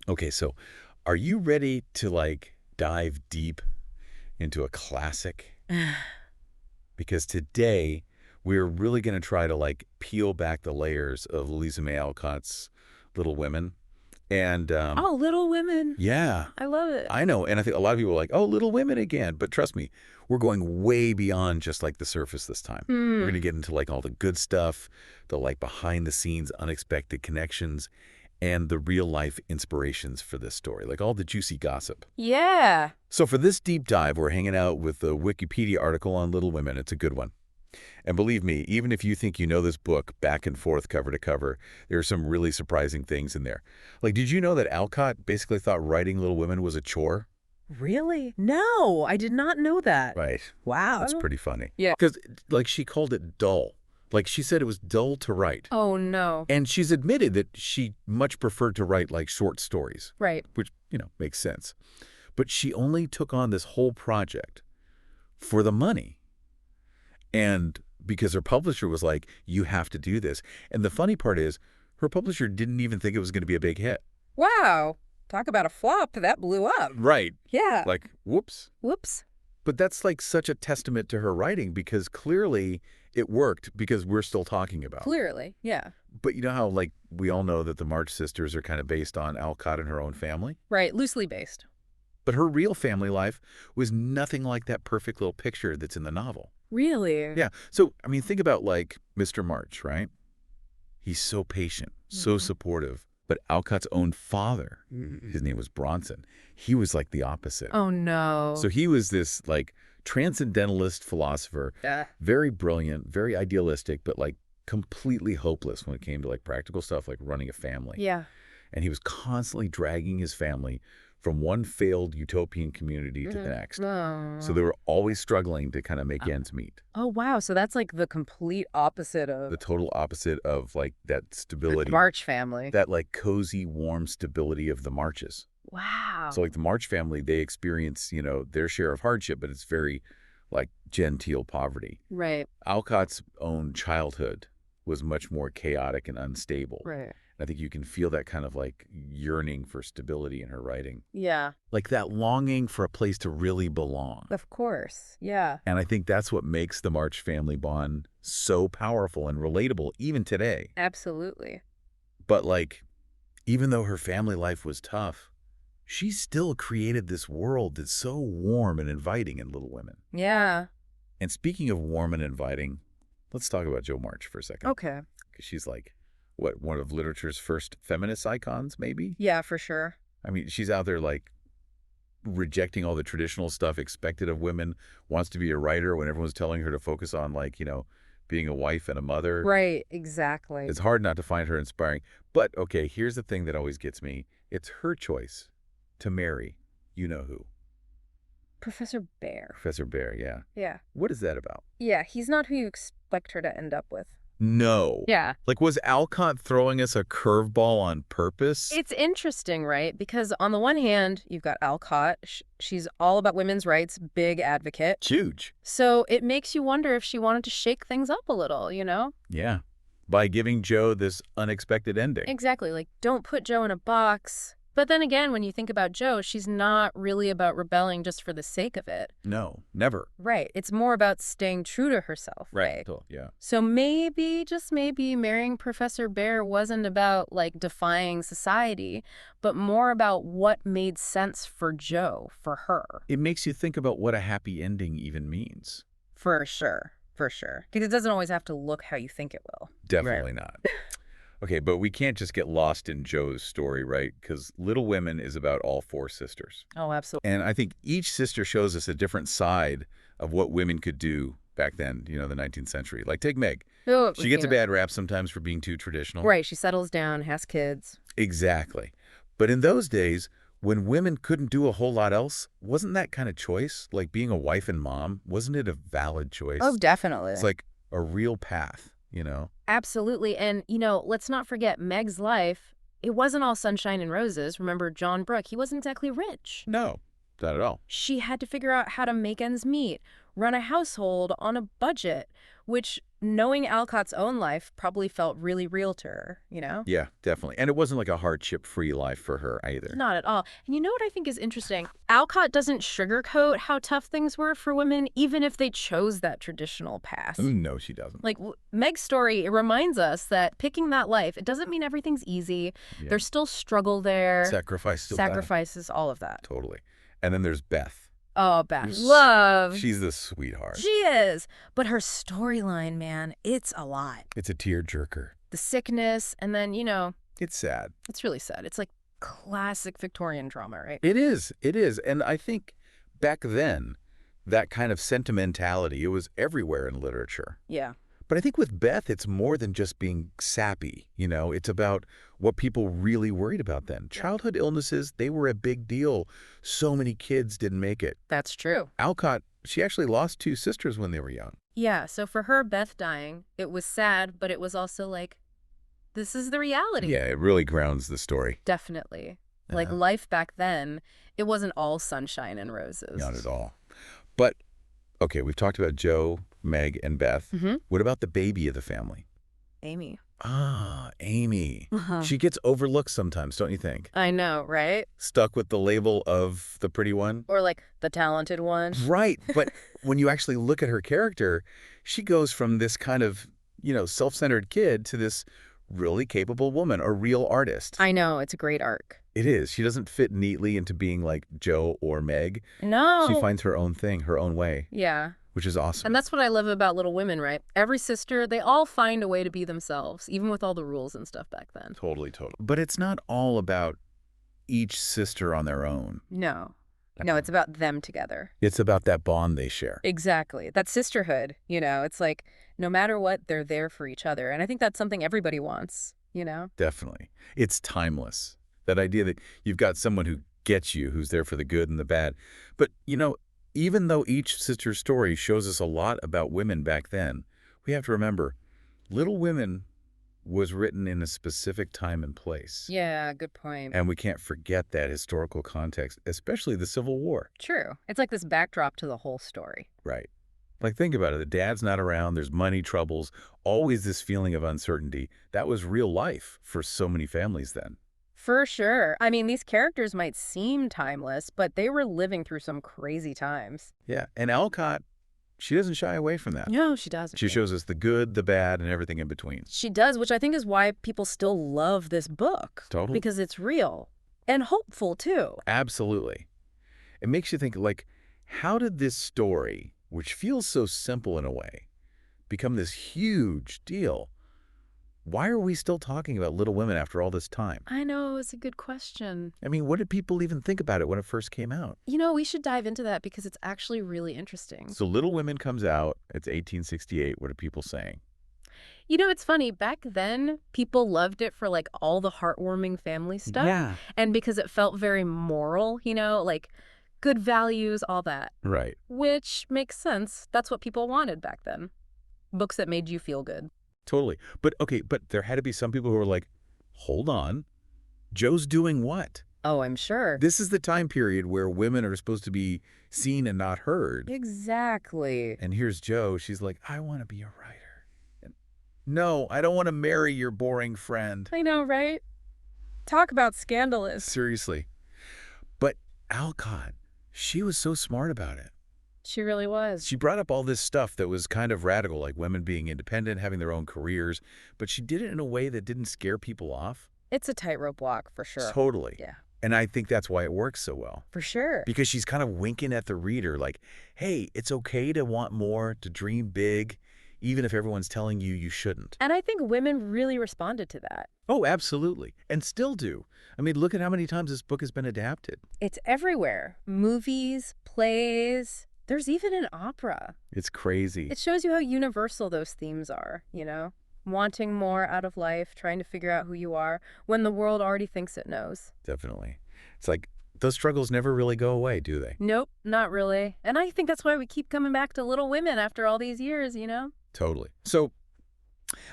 Okay, so are you ready to like dive deep into a classic? Because today we're really going to try to like peel back the layers of Louisa May Alcott's Little Women. And Oh, Little Women. yeah, I love it. I know. And I think a lot of people are like, oh, Little Women again. But trust me, we're going way beyond just like the surface this time. We're going Hmm. to get into like all the good stuff, the like behind the scenes, unexpected connections, and the real life inspirations for this story, like all the juicy gossip. Yeah. So for this deep dive, we're hanging out with the Wikipedia article on Little Women. It's a good one. And believe me, even if you think you know this book back and forth, cover to cover, there are some really surprising things in there. Like, did you know that Alcott basically thought writing Little Women was a chore? Really? No, I did not know that. Right. That's Wow. pretty funny. Yeah. Because, like, she called it dull. Like, she said it was dull to write. Oh, no. And she's admitted that she much preferred to write, like, short stories, Right. which, makes sense. But she only took on this whole project for the money. And because her publisher was like, you have to do this. And the funny part is, her publisher didn't even think it was going to be a big hit. Wow. Talk about a flop. That blew up. Right. Yeah. Like, whoops. Whoops. But that's like such a testament to her writing because clearly it worked because we're still talking about it. Clearly. Yeah. But you know how, like, we all know that the March sisters are kind of based on Alcott and her own family? Right. Loosely based. But her real family life was nothing like that perfect little picture that's in the novel. Really? Yeah. So, I mean, think about, like, Mr. March, right? He's so patient, so supportive. But Alcott's own father, his name was Bronson, he was like the opposite. Oh, no. So he was this, like, transcendentalist philosopher, Yeah. very brilliant, very idealistic, but, like, completely hopeless when it came to, like, practical stuff like running a family. Yeah. And he was constantly dragging his family from one failed utopian community to the next. Oh. So they were always struggling to kind of make ends meet. Oh, wow. So that's like the complete opposite of The total opposite of, like, that the stability, March family. that, like, cozy, warm stability of the Marches. Wow. So, like, the March family, they experience, their share of hardship, but it's very, like, genteel poverty. Right. Alcott's own childhood was much more chaotic and unstable. Right. I think you can feel that kind of, like, yearning for stability in her writing. Yeah. Like that longing for a place to really belong. Of course. Yeah. And I think that's what makes the March family bond so powerful and relatable even today. Absolutely. But, like, even though her family life was tough, she still created this world that's so warm and inviting in Little Women. Yeah. And speaking of warm and inviting, let's talk about Jo March for a second. Okay. Because she's like, what, one of literature's first feminist icons, maybe? Yeah, for sure. I mean, she's out there, like, rejecting all the traditional stuff expected of women, wants to be a writer when everyone's telling her to focus on, like, being a wife and a mother. Right. Exactly. It's hard not to find her inspiring. But, okay, here's the thing that always gets me. It's her choice to marry you-know-who. Professor Bear. Professor Bear, yeah. Yeah. What is that about? Yeah. He's not who you expect her to end up with. No. Yeah. Like, was Alcott throwing us a curveball on purpose? It's interesting, right? Because on the one hand, you've got Alcott. She's all about women's rights, big advocate. Huge. So it makes you wonder if she wanted to shake things up a little, you know? Yeah. By giving Jo this unexpected ending. Exactly. Like, don't put Jo in a box. But then again, when you think about Jo, she's not really about rebelling just for the sake of it. No, never. Right. It's more about staying true to herself, right? Yeah. So maybe, just maybe, marrying Professor Bear wasn't about, like, defying society, but more about what made sense for Jo, for her. It makes you think about what a happy ending even means. For sure. For sure. Because it doesn't always have to look how you think it will. Definitely not. Okay, but we can't just get lost in Jo's story, right? Because Little Women is about all four sisters. Oh, absolutely. And I think each sister shows us a different side of what women could do back then, the 19th century. Like, take Meg. Oh, She gets a bad rap sometimes for being too traditional. Right. She settles down, has kids. Exactly. But in those days, when women couldn't do a whole lot else, wasn't that kind of choice, like being a wife and mom, wasn't it a valid choice? Oh, definitely. It's like a real path, Absolutely. And, let's not forget Meg's life. It wasn't all sunshine and roses. Remember John Brooke? He wasn't exactly rich. No, not at all. She had to figure out how to make ends meet, run a household on a budget, which knowing Alcott's own life probably felt really real to her, you know? Yeah, definitely. And it wasn't like a hardship-free life for her either. Not at all. And you know what I think is interesting? Alcott doesn't sugarcoat how tough things were for women, even if they chose that traditional path. No, she doesn't. Like, Meg's story, it reminds us that picking that life, it doesn't mean everything's easy. Yeah. There's still struggle there. Sacrifice still Sacrifices, all of that. Totally. And then there's Beth. Oh, Beth. Love. She's the sweetheart. She is. But her storyline, man, it's a lot. It's a tearjerker. The sickness, and then, you know, It's sad. it's really sad. It's like classic Victorian drama, right? It is. It is. And I think back then, that kind of sentimentality, it was everywhere in literature. Yeah. But I think with Beth, it's more than just being sappy. You know, it's about what people really worried about then. Childhood illnesses, they were a big deal. So many kids didn't make it. That's true. Alcott, she actually lost 2 sisters when they were young. Yeah, so for her, Beth dying, it was sad, but it was also like, this is the reality. Yeah, it really grounds the story. Definitely. Like, Uh-huh. life back then, it wasn't all sunshine and roses. Not at all. But, okay, we've talked about Joe, Meg, and Beth. Mm-hmm. What about the baby of the family? Amy. Ah, Amy. Uh-huh. She gets overlooked sometimes, don't you think? I know, right? Stuck with the label of the pretty one. Or like the talented one. Right, but when you actually look at her character, she goes from this kind of, self-centered kid to this really capable woman, a real artist. I know, it's a great arc. It is. She doesn't fit neatly into being like Joe or Meg. No. She finds her own thing, her own way, Yeah. which is awesome. And that's what I love about Little Women, right? Every sister, they all find a way to be themselves, even with all the rules and stuff back then. Totally. But it's not all about each sister on their own. No. No, it's about them together. It's about that bond they share. Exactly. That sisterhood, it's like no matter what, they're there for each other. And I think that's something everybody wants, Definitely. It's timeless. That idea that you've got someone who gets you, who's there for the good and the bad. But, even though each sister's story shows us a lot about women back then, we have to remember, Little Women was written in a specific time and place. Yeah, good point. And we can't forget that historical context, especially the Civil War. True. It's like this backdrop to the whole story. Right. Like, think about it. The dad's not around. There's money troubles, always this feeling of uncertainty. That was real life for so many families then. For sure. I mean, these characters might seem timeless, but they were living through some crazy times. Yeah. And Alcott, she doesn't shy away from that. No, she doesn't. She shows us the good, the bad, and everything in between. She does, which I think is why people still love this book. Totally. Because it's real. And hopeful, too. Absolutely. It makes you think, like, how did this story, which feels so simple in a way, become this huge deal? Why are we still talking about Little Women after all this time? I know, it's a good question. I mean, what did people even think about it when it first came out? We should dive into that because it's actually really interesting. So Little Women comes out. It's 1868. What are people saying? It's funny. Back then, people loved it for, like, all the heartwarming family stuff. Yeah. And because it felt very moral, like good values, all that. Right. Which makes sense. That's what people wanted back then. Books that made you feel good. Totally. But, okay, but there had to be some people who were like, hold on. Joe's doing what? Oh, I'm sure. This is the time period where women are supposed to be seen and not heard. Exactly. And here's Joe. She's like, I want to be a writer. And, no, I don't want to marry your boring friend. I know, right? Talk about scandalous. Seriously. But Alcott, she was so smart about it. She really was. She brought up all this stuff that was kind of radical, like women being independent, having their own careers, but she did it in a way that didn't scare people off. It's a tightrope walk, for sure. Totally. Yeah. And I think that's why it works so well. For sure. Because she's kind of winking at the reader like, hey, it's okay to want more, to dream big, even if everyone's telling you you shouldn't. And I think women really responded to that. Oh, absolutely. And still do. I mean, look at how many times this book has been adapted. It's everywhere. Movies, plays. There's even an opera. It's crazy. It shows you how universal those themes are, Wanting more out of life, trying to figure out who you are, when the world already thinks it knows. Definitely. It's like those struggles never really go away, do they? Nope, not really. And I think that's why we keep coming back to Little Women after all these years, Totally. So,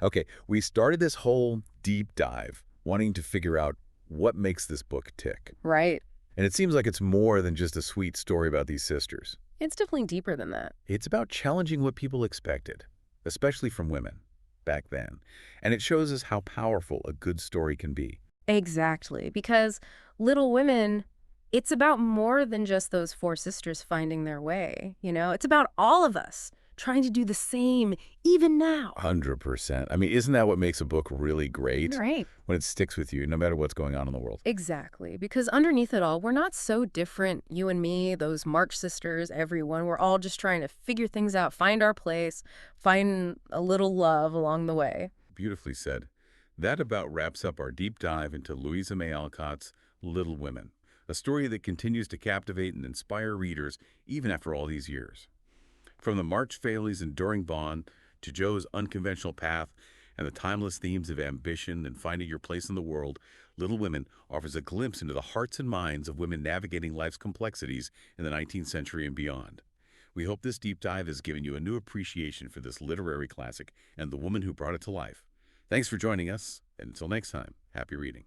okay, we started this whole deep dive wanting to figure out what makes this book tick. Right. And it seems like it's more than just a sweet story about these sisters. It's definitely deeper than that. It's about challenging what people expected. especially from women back then. And it shows us how powerful a good story can be. Exactly, because Little Women, it's about more than just those four sisters finding their way, you know? It's about all of us trying to do the same, even now. 100%. I mean, isn't that what makes a book really great? Right. When it sticks with you, no matter what's going on in the world. Exactly, because underneath it all, we're not so different, you and me, those March sisters, everyone. We're all just trying to figure things out, find our place, find a little love along the way. Beautifully said. That about wraps up our deep dive into Louisa May Alcott's Little Women, a story that continues to captivate and inspire readers even after all these years. From the March family's enduring bond to Joe's unconventional path and the timeless themes of ambition and finding your place in the world, Little Women offers a glimpse into the hearts and minds of women navigating life's complexities in the 19th century and beyond. We hope this deep dive has given you a new appreciation for this literary classic and the woman who brought it to life. Thanks for joining us, and until next time, happy reading.